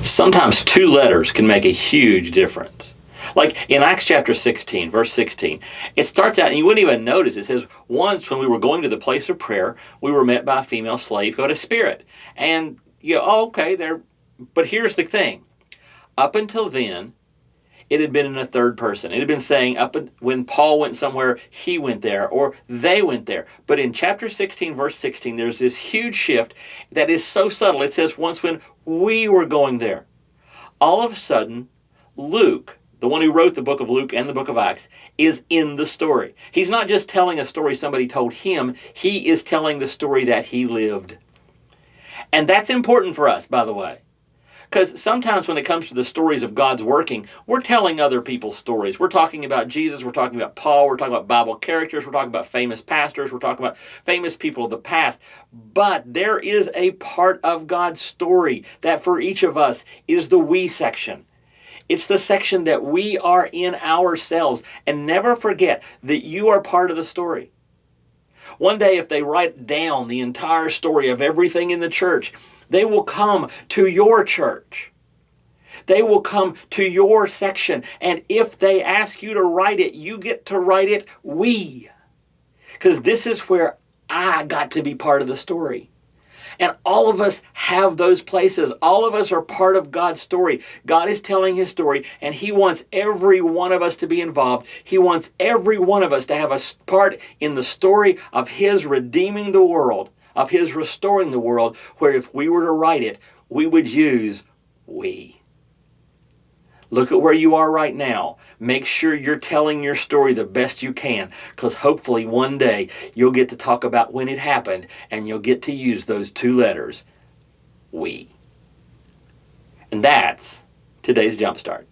Sometimes two letters can make a huge difference. Like in Acts chapter 16, verse 16, it starts out, and you wouldn't even notice, it says, once when we were going to the place of prayer, we were met by a female slave called a spirit. And you go, oh, okay, there. But here's the thing. Up until then, it had been in a third person. It had been saying when Paul went somewhere, he went there, or they went there. But in chapter 16, verse 16, there's this huge shift that is so subtle. It says, once when we were going there. All of a sudden, Luke, the one who wrote the book of Luke and the book of Acts, is in the story. He's not just telling a story somebody told him. He is telling the story that he lived. And that's important for us, by the way. Because sometimes when it comes to the stories of God's working, we're telling other people's stories. We're talking about Jesus, we're talking about Paul, we're talking about Bible characters, we're talking about famous pastors, we're talking about famous people of the past. But there is a part of God's story that for each of us is the we section. It's the section that we are in ourselves. And never forget that you are part of the story. One day, if they write down the entire story of everything in the church, they will come to your church. They will come to your section. And if they ask you to write it, you get to write it we. Because this is where I got to be part of the story. And all of us have those places. All of us are part of God's story. God is telling his story, and he wants every one of us to be involved. He wants every one of us to have a part in the story of his redeeming the world, of his restoring the world, where if we were to write it, we would use we. Look at where you are right now. Make sure you're telling your story the best you can, because hopefully one day you'll get to talk about when it happened, and you'll get to use those two letters, we. And that's today's Jumpstart.